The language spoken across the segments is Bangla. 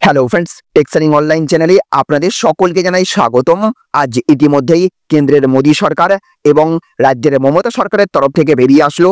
হ্যালো ফ্রেন্ডস, টেক্সারিং অনলাইন চ্যানেলে আপনাদের সকলকে জানাই স্বাগতম। আজ ইতিমধ্যেই কেন্দ্রের মোদী সরকার এবং রাজ্যের মমতা সরকারের তরফ থেকে বেরিয়ে আসলো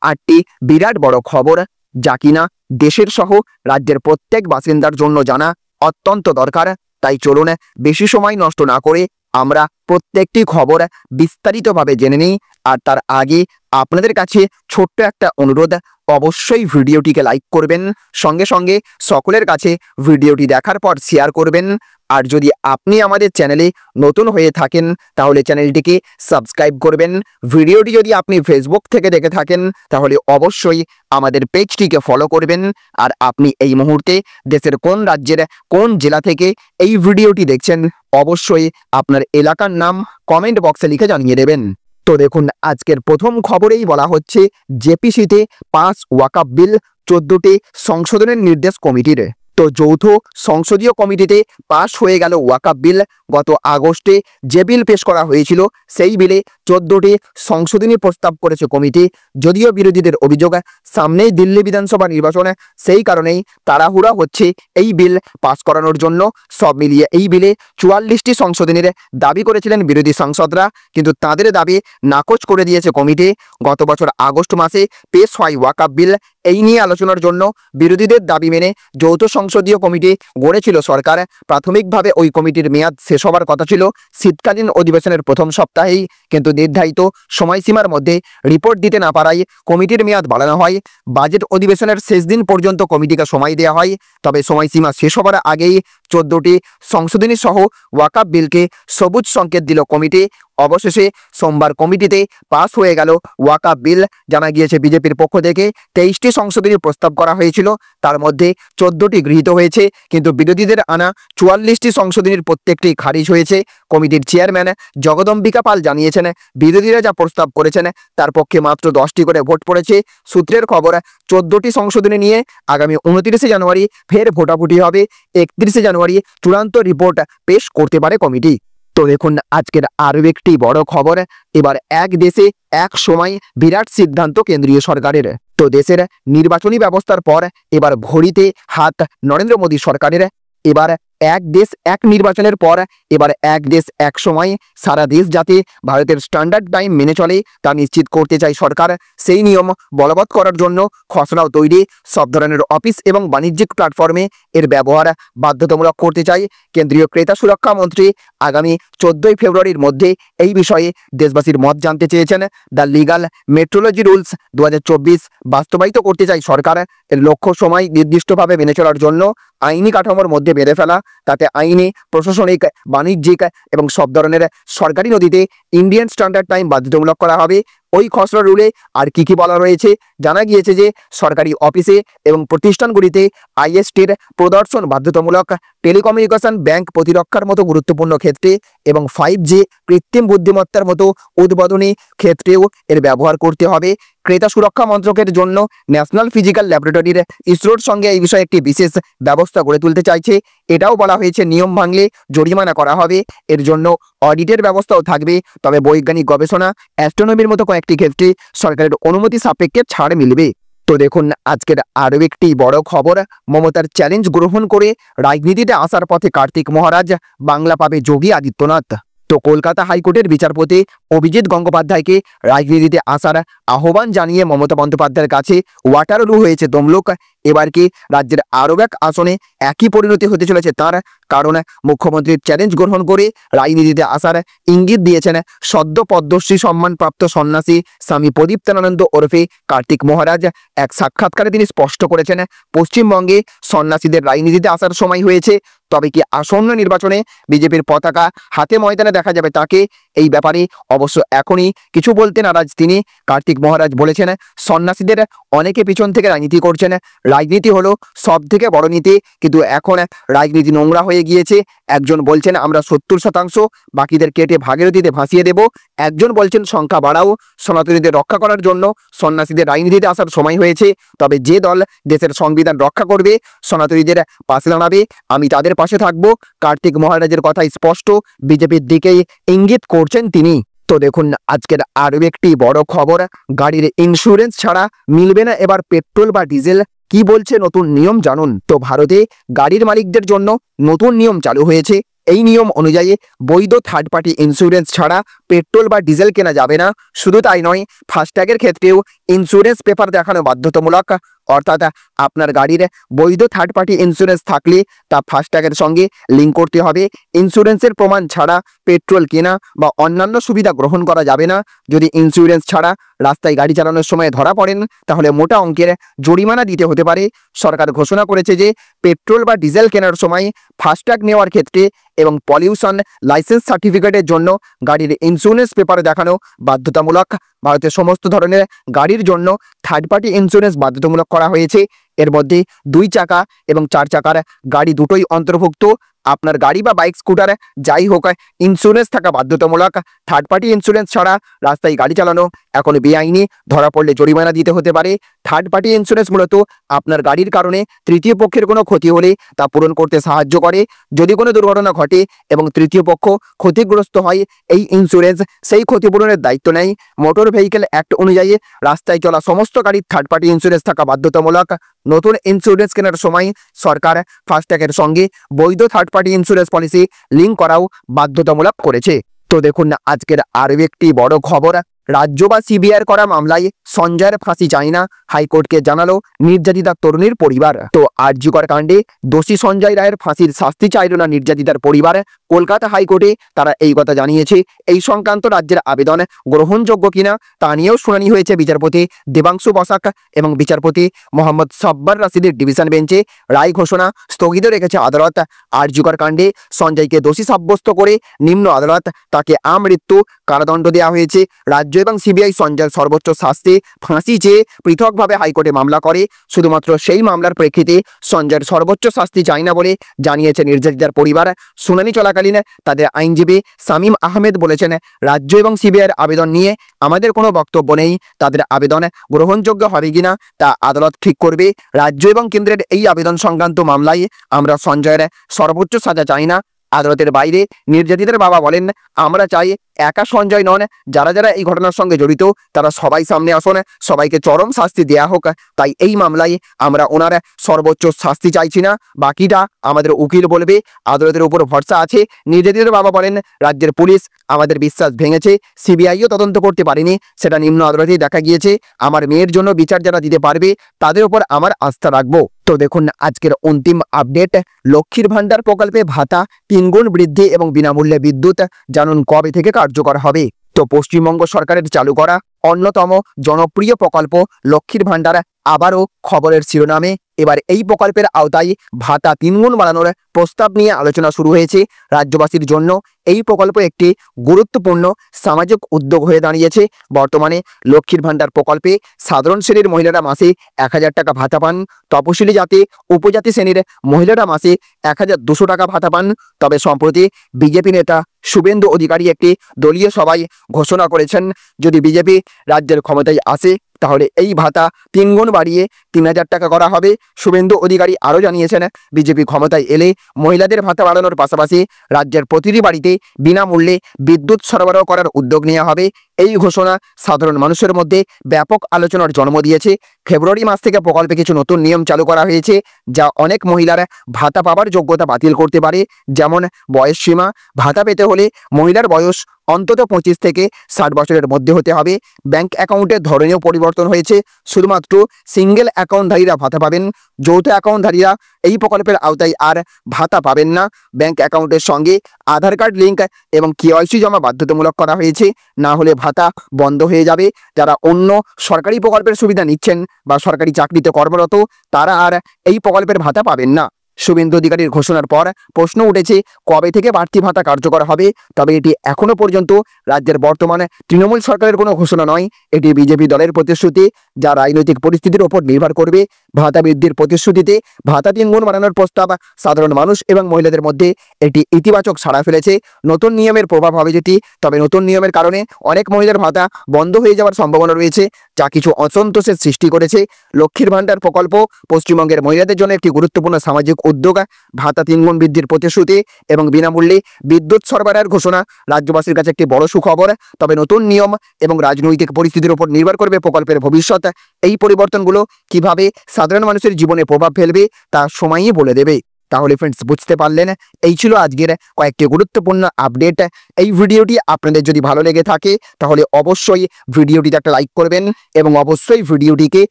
আটটি বিরাট বড় খবর, যা কিনা দেশের সহ রাজ্যের প্রত্যেক বাসিন্দার জন্য জানা অত্যন্ত দরকার। তাই চলুন বেশি সময় নষ্ট না করে আমরা প্রত্যেকটি খবর বিস্তারিতভাবে জেনে নিই। আর তার আগে আপনাদের কাছে ছোট্ট একটা অনুরোধ, অবশ্যই ভিডিওটিকে লাইক করবেন, সঙ্গে সঙ্গে সকলের কাছে ভিডিওটি দেখার পর শেয়ার করবেন। আর যদি আপনি আমাদের চ্যানেলে নতুন হয়ে থাকেন তাহলে চ্যানেলটিকে সাবস্ক্রাইব করবেন। ভিডিওটি যদি আপনি ফেসবুক থেকে দেখে থাকেন তাহলে অবশ্যই আমাদের পেজটিকে ফলো করবেন। আর আপনি এই মুহূর্তে দেশের কোন রাজ্যের কোন জেলা থেকে এই ভিডিওটি দেখছেন অবশ্যই আপনার এলাকার নাম কমেন্ট বক্সে লিখে জানিয়ে দেবেন। তো দেখুন, আজকের প্রথম খবরেই বলা হচ্ছে জেপিসিতে পাস ওয়াকআপ বিল, 14টি সংশোধনের নির্দেশ কমিটির। তো যৌথ সংসদীয় কমিটিতে পাস হয়ে গেল ওয়াকআপ বিল। গত আগস্টে যে বিল পেশ করা হয়েছিল সেই বিলে 14টি সংশোধনী প্রস্তাব করেছে কমিটি। যদিও বিরোধীদের অভিযোগ সামনেই দিল্লি বিধানসভা নির্বাচন, সেই কারণেই তাড়াহুড়া হচ্ছে এই বিল পাস করানোর জন্য। সব মিলিয়ে এই বিলে 44টি সংশোধনীর দাবি করেছিলেন বিরোধী সাংসদরা, কিন্তু তাদের দাবি নাকচ করে দিয়েছে কমিটি। গত বছর আগস্ট মাসে পেশ হয় ওয়াকআপ বিল। এই নিয়ে আলোচনার জন্য বিরোধীদের দাবি মেনে যৌথ সংসদীয় কমিটি গড়েছিল সরকার। প্রাথমিকভাবে ওই কমিটির মেয়াদ শেষ হবার কথা ছিল শীতকালীন অধিবেশনের প্রথম সপ্তাহেই, কিন্তু নির্ধারিত সময়সীমার মধ্যে রিপোর্ট দিতে না পারায় কমিটির মেয়াদ বাড়ানো হয়। বাজেট অধিবেশনের শেষ দিন পর্যন্ত কমিটিকে সময় দেওয়া হয়, তবে সময়সীমা শেষ হবার আগেই 14টি সংশোধনী সহ ওয়াকআপ বিলকে সবুজ সংকেত দিল কমিটি। অবশেষে সোমবার কমিটিতে পাস হয়ে গেল ওয়াকআপ বিল। জানা গিয়েছে বিজেপির পক্ষ থেকে 23টি সংশোধনীর প্রস্তাব করা হয়েছিল, তার মধ্যে 14টি গৃহীত হয়েছে, কিন্তু বিরোধীদের আনা 44টি সংশোধনীর প্রত্যেকটি খারিজ হয়েছে। কমিটির চেয়ারম্যান জগদম্বিকা পাল জানিয়েছেন, বিরোধীরা যা প্রস্তাব করেছেন তার পক্ষে মাত্র 10টি করে ভোট পড়েছে। সূত্রের খবর, 14টি সংশোধনী নিয়ে আগামী 29শে জানুয়ারি ফের ভোটাভুটি হবে। 31শে জানুয়ারি চূড়ান্ত রিপোর্ট পেশ করতে পারে কমিটি। তো দেখুন, আজকের আরও একটি বড় খবর, এবার এক দেশে এক সময় বিরাট সিদ্ধান্ত কেন্দ্রীয় সরকারের। তো দেশের নির্বাচনী ব্যবস্থার পর এবার ঘড়িতে হাত নরেন্দ্র মোদী সরকারের। এবার এক দেশ এক নির্বাচনের পর এবার এক দেশ এক সময় সারা দেশ যাতে ভারতের স্ট্যান্ডার্ড টাইম মেনে চলে তা নিশ্চিত করতে চায় সরকার। সেই নিয়ম বলবৎ করার জন্য খসড়াও তৈরি। সব ধরনের অফিস এবং বাণিজ্যিক প্ল্যাটফর্মে এর ব্যবহার বাধ্যতামূলক করতে চায় কেন্দ্রীয় ক্রেতা সুরক্ষা মন্ত্রী। আগামী 14ই ফেব্রুয়ারির মধ্যে এই বিষয়ে দেশবাসীর মত জানতে চেয়েছেন। দ্য লিগাল মেট্রোলজি রুলস 2024 বাস্তবায়িত করতে চায় সরকার। এর লক্ষ্য সময় নির্দিষ্টভাবে মেনে চলার জন্য আইনি কাঠামোর মধ্যে বেঁধে ফেলা, তাতে আইনি, প্রশাসনিক, বাণিজ্যিক এবং সব ধরনের সরকারি নথিতে ইন্ডিয়ান স্ট্যান্ডার্ড টাইম বাধ্যতামূলক করা হবে। ওই খসড়া রুলে আর কি বলা রয়েছে, জানা গিয়েছে যে সরকারি অফিসে এবং প্রতিষ্ঠানগুলিতে আইএসটির প্রদর্শন বাধ্যতামূলক। টেলিকমিউনিকেশন, ব্যাংক, প্রতিরক্ষার মতো গুরুত্বপূর্ণ ক্ষেত্রে এবং 5G, কৃত্রিম বুদ্ধিমত্তার মতো উদ্বোধনী ক্ষেত্রেও এর ব্যবহার করতে হবে। ক্রেতা সুরক্ষা মন্ত্রকের জন্য ন্যাশনাল ফিজিক্যাল ল্যাবরেটরির ইসরোর সঙ্গে এই বিষয়ে একটি বিশেষ ব্যবস্থা গড়ে তুলতে চাইছে। এটাও বলা হয়েছে নিয়ম ভাঙলে জরিমানা করা হবে। এর জন্য অডিটের ব্যবস্থাও থাকবে, তবে বৈজ্ঞানিক গবেষণা, অ্যাস্ট্রোনমির মতো কয়েকটি ক্ষেত্রে সরকারের অনুমতি সাপেক্ষে ছাড় মিলবে। তো দেখুন, আজকের আরও একটি বড় খবর, মমতার চ্যালেঞ্জ গ্রহণ করে রাজনীতিতে আসার পথে কার্তিক মহারাজ, বাংলা পাবে যোগী আদিত্যনাথ। তো কলকাতা হাইকোর্টের বিচারপতি অভিজিৎ গঙ্গোপাধ্যায়কে রাজনীতিতে আসার আহ্বান জানিয়ে মমতা বন্দ্যোপাধ্যায়ের কাছে ওয়াটারলু হয়েছে তমলুক। এবার কি রাজ্যের আরও এক আসনে একই পরিণতি হতে চলেছে তার, কারণ মুখ্যমন্ত্রীর চ্যালেঞ্জ গ্রহণ করে রাজনীতিতে আসার ইঙ্গিত দিয়েছেন সদ্য পদ্মশ্রী সম্মানপ্রাপ্ত সন্ন্যাসী স্বামী প্রদীপ্তানন্দ ওরফে কার্তিক মহারাজ। এক সাক্ষাৎকারে তিনি স্পষ্ট করেছেন, পশ্চিমবঙ্গে সন্ন্যাসীদের রাজনীতিতে আসার সময় হয়েছে। তবে কি আসন্ন নির্বাচনে বিজেপির পতাকা হাতে ময়দানে দেখা যাবে তাকে? এই ব্যাপারে অবশ্য এখনই কিছু বলতে নারাজ তিনি। কার্তিক মহারাজ বলেছেন, সন্ন্যাসীদের অনেকে পিছন থেকে রাজনীতি করছেন। রাজনীতি হলো সব থেকে বড় নীতি, কিন্তু এখন রাজনীতি নোংরা হয়ে গিয়েছে। একজন বলছেন আমরা 70%, বাকিদের কেটে ভাগীরথীতে ভাসিয়ে দেব। একজন বলছেন সংখ্যা বাড়াও, সনাতনীদের রক্ষা করার জন্য সন্ন্যাসীদের রাজনীতিতে আসার সময় হয়েছে। তবে যে দল দেশের সংবিধান রক্ষা করবে, সনাতনীদের পাশে দাঁড়াবে, আমি তাদের পাশে থাকব। কার্তিক মহারাজের কথাই স্পষ্ট, বিজেপির দিকেই ইঙ্গিত করছেন তিনি। তো দেখুন, আজকের আরও একটি বড় খবর, গাড়ির ইন্স্যুরেন্স ছাড়া মিলবে না এবার পেট্রোল বা ডিজেল। কি বলছে নতুন নিয়ম জানুন। তো ভারতে গাড়ির মালিকদের জন্য নতুন নিয়ম চালু হয়েছে। এই নিয়ম অনুযায়ী বৈধ থার্ড পার্টি ইন্স্যুরেন্স ছাড়া পেট্রোল বা ডিজেল কেনা যাবে না। শুধু তাই নয়, ফাস্ট্যাগের ক্ষেত্রেও ইন্স্যুরেন্স পেপার দেখানো বাধ্যতামূলক। অর্থাৎ আপনার গাড়ির বৈধ থার্ড পার্টি ইন্স্যুরেন্স থাকলে তা ফাস্ট্যাগের সঙ্গে লিঙ্ক করতে হবে। ইন্স্যুরেন্সের প্রমাণ ছাড়া পেট্রোল কেনা বা অন্যান্য সুবিধা গ্রহণ করা যাবে না। যদি ইন্স্যুরেন্স ছাড়া রাস্তায় গাড়ি চালানোর সময় ধরা পড়েন তাহলে মোটা অঙ্কের জরিমানা দিতে হতে পারে। সরকার ঘোষণা করেছে যে পেট্রোল বা ডিজেল কেনার সময় ফাস্ট্যাগ নেওয়ার ক্ষেত্রে এবং পলিউশন লাইসেন্স সার্টিফিকেটের জন্য গাড়ির ইন্স্যুরেন্স পেপার দেখানো বাধ্যতামূলক। ভারতের সমস্ত ধরনের গাড়ির জন্য থার্ড পার্টি ইন্স্যুরেন্স বাধ্যতামূলক করা হয়েছে। এর মধ্যে 2 চাকা এবং 4 চাকার গাড়ি দুটোই অন্তর্ভুক্ত। আপনার গাড়ি বা বাইক স্কুটার যাই হোক, ইন্স্যুরেন্স থাকা বাধ্যতামূলক। থার্ড পার্টি ইন্স্যুরেন্স ছাড়া রাস্তায় গাড়ি চালানো এখন বেআইনি, ধরা পড়লে জরিমানা দিতে হতে পারে। থার্ড পার্টি ইন্স্যুরেন্স মূলত আপনার গাড়ির কারণে তৃতীয় পক্ষের কোনো ক্ষতি হলে তা পূরণ করতে সাহায্য করে। যদি কোনো দুর্ঘটনা ঘটে এবং তৃতীয় পক্ষ ক্ষতিগ্রস্ত হয়, এই ইন্স্যুরেন্স সেই ক্ষতিপূরণের দায়িত্ব নেয়। মোটর ভেহিকেল অ্যাক্ট অনুযায়ী রাস্তায় চলা সমস্ত গাড়ির থার্ড পার্টি ইন্স্যুরেন্স থাকা বাধ্যতামূলক। নতুন ইন্স্যুরেন্স কেনার সময় সরকার ফাস্ট্যাগের সঙ্গে বৈধ third party insurance policy link করাও বাধ্যতামূলক করেছে। তো দেখুন আজকের আরও একটি বড় খবর। রাজ্য বা সিবিআইয়ের করা মামলায় সঞ্জয়ের ফাঁসি চায় না, হাইকোর্টকে জানালো নির্যাতিতা তরুণীর পরিবার। তো আরজি কর কাণ্ডে দোষী সঞ্জয় রায়ের ফাঁসির শাস্তি চাইল না নির্যাতিতার পরিবার। কলকাতা হাইকোর্টে তারা এই কথা জানিয়েছে। এই সংক্রান্ত রাজ্যের আবেদন গ্রহণযোগ্য কিনা তা নিয়েও শুনানি হয়েছে বিচারপতি দেবাংশু বসাক এবং বিচারপতি মোহাম্মদ সব্বার রাশিদের ডিভিশন বেঞ্চে। রায় ঘোষণা স্থগিত রেখেছে আদালত। আরজি কর কাণ্ডে সঞ্জয়কে দোষী সাব্যস্ত করে নিম্ন আদালত তাকে আমৃত্যু কারাদণ্ড দেওয়া হয়েছে। রাজ্য এবং সিবিআই সঞ্জয়ের সর্বোচ্চ শাস্তি ফাঁসি চেয়ে পৃথকভাবে হাইকোর্টে মামলা করে। শুধুমাত্র সেই মামলার প্রেক্ষিতে সঞ্জয়ের সর্বোচ্চ শাস্তি চায় না বলে জানিয়েছে নির্যাতিতার পরিবার। শুনানি চলাকালীন তাদের আইনজীবী শামীম আহমেদ বলেছেন, রাজ্য এবং সিবিআইয়ের আবেদন নিয়ে আমাদের কোনো বক্তব্য নেই। তাদের আবেদন গ্রহণযোগ্য হবে কিনা তা আদালত ঠিক করবে। রাজ্য এবং কেন্দ্রের এই আবেদন সংক্রান্ত মামলায় আমরা সঞ্জয়ের সর্বোচ্চ সাজা চাই না। আদালতের বাইরে নির্যাতিতার বাবা বলেন, আমরা চাই একা সঞ্জয় নন, যারা যারা এই ঘটনার সঙ্গে জড়িত তারা সবাই সামনে আসুন, সবাইকে চরম শাস্তি দেয়া হোক। তাই এই মামলায় আমরা ওনার সর্বোচ্চ শাস্তি চাইছি না, বাকিটা আমাদের উকিল বলবে। আদালতের উপর ভরসা আছে। নির্যাতিতার বাবা বলেন, রাজ্যের পুলিশ আমাদের বিশ্বাস ভেঙেছে, সিবিআইও তদন্ত করতে পারেনি, সেটা নিম্ন আদালতেই দেখা গিয়েছে। আমার মেয়ের জন্য বিচার যারা দিতে পারবে তাদের উপর আমার আস্থা রাখবো। তো দেখুন আজকের অন্তিম আপডেট। লক্ষ্মীর ভান্ডার প্রকল্পে ভাতা 3 গুণ বৃদ্ধি এবং বিনামূল্যে বিদ্যুৎ, জানুন কবে থেকে কার্যকর হবে। তো পশ্চিমবঙ্গ সরকারের চালু করা অন্যতম জনপ্রিয় প্রকল্প লক্ষ্মীর ভান্ডার আবারও খবরের শিরোনামে। এবার এই প্রকল্পের আওতায় ভাতা 3 গুণ বাড়ানোর প্রস্তাব নিয়ে আলোচনা শুরু হয়েছে। রাজ্যবাসীর জন্য এই প্রকল্প একটি গুরুত্বপূর্ণ সামাজিক উদ্যোগ হয়ে দাঁড়িয়েছে। বর্তমানে লক্ষ্মীর ভান্ডার প্রকল্পে সাধারণ শ্রেণীর মহিলারা মাসে 1000 টাকা ভাতা পান। তপশিলি জাতি উপজাতি শ্রেণীর মহিলারা মাসে 1200 টাকা ভাতা পান। তবে সম্প্রতি বিজেপি নেতা শুভেন্দু অধিকারী একটি দলীয় সভায় ঘোষণা করেছেন, যদি বিজেপি রাজ্যের ক্ষমতায় আসে তাহলে এই ভাতা 3 গুণ বাড়িয়ে 3000 টাকা করা হবে। শুভেন্দু অধিকারী আরও জানিয়েছেন, বিজেপি ক্ষমতায় এলে মহিলাদের ভাতা বাড়ানোর পাশাপাশি রাজ্যের প্রতিটি বাড়িতে বিনামূল্যে বিদ্যুৎ সরবরাহ করার উদ্যোগ নেওয়া হবে। এই ঘোষণা সাধারণ মানুষের মধ্যে ব্যাপক আলোচনার জন্ম দিয়েছে। ফেব্রুয়ারি মাস থেকে প্রকল্পে কিছু নতুন নিয়ম চালু করা হয়েছে, যা অনেক মহিলার ভাতা পাওয়ার যোগ্যতা বাতিল করতে পারে। যেমন বয়স সীমা, ভাতা পেতে হলে মহিলার বয়স অন্তত 25 থেকে 60 বছরের মধ্যে হতে হবে। ব্যাংক অ্যাকাউন্টের ধরনেও পরিবর্তন হয়েছে। শুধুমাত্র সিঙ্গেল অ্যাকাউন্টধারীরা ভাতা পাবেন, যৌথ অ্যাকাউন্টধারীরা এই প্রকল্পের আওতায় আর ভাতা পাবেন না। ব্যাংক অ্যাকাউন্টের সঙ্গে আধার কার্ড লিঙ্ক এবং কেওয়াইসি জমা বাধ্যতামূলক করা হয়েছে, না হলে ভাতা বন্ধ হয়ে যাবে। যারা অন্য সরকারি প্রকল্পের সুবিধা নিচ্ছেন বা সরকারি চাকরিতে কর্মরত তারা আর এই প্রকল্পের ভাতা পাবেন না। শুভেন্দু অধিকারীর ঘোষণার পর প্রশ্ন উঠেছে কবে থেকে বাড়তি ভাতা কার্যকর হবে। তবে এটি এখনো পর্যন্ত রাজ্যের বর্তমানে তৃণমূল সরকারের কোনো ঘোষণা নয়, এটি বিজেপি দলের প্রতিশ্রুতি, যা রাজনৈতিক পরিস্থিতির ওপর নির্ভর করবে। ভাতা বৃদ্ধির প্রতিশ্রুতিতে ভাতা 3 গুণ বাড়ানোর প্রস্তাব সাধারণ মানুষ এবং মহিলাদের মধ্যে একটি ইতিবাচক সাড়া ফেলেছে। নতুন নিয়মের প্রভাব হবে যেটি, তবে নতুন নিয়মের কারণে অনেক মহিলার ভাতা বন্ধ হয়ে যাওয়ার সম্ভাবনা রয়েছে, যা কিছু অসন্তোষের সৃষ্টি করেছে। লক্ষ্মীর ভান্ডার প্রকল্প পশ্চিমবঙ্গের মহিলাদের জন্য একটি গুরুত্বপূর্ণ সামাজিক উদ্যোগ, ভাতা 3 গুণ বৃদ্ধির প্রতিশ্রুতি এবং বিনামূল্যে বিদ্যুৎ সরবরাহের ঘোষণা রাজ্যবাসীর কাছে একটি বড় সুখবর। তবে নতুন নিয়ম এবং রাজনৈতিক পরিস্থিতির উপর নির্ভর করবে প্রকল্পের ভবিষ্যৎ। এই পরিবর্তনগুলো কিভাবে সাধারণ মানুষের জীবনে প্রভাব ফেলবে তা সময়ই বলে দেবে। তাহলে ফ্রেন্ডস, বুঝতে পারলেন, এই ছিল আজকের কয়েকটি গুরুত্বপূর্ণ আপডেট। এই ভিডিওটি আপনাদের যদি ভালো লেগে থাকে তাহলে অবশ্যই ভিডিওটিতে একটা লাইক করবেন এবং অবশ্যই ভিডিওটিকে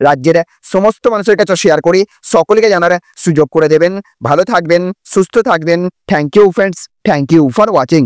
রাজ্যের সমস্ত মানুষের কাছে শেয়ার করে সকলকে জানার সুযোগ করে দেবেন। ভালো থাকবেন, সুস্থ থাকবেন। Thank you friends, thank you for watching.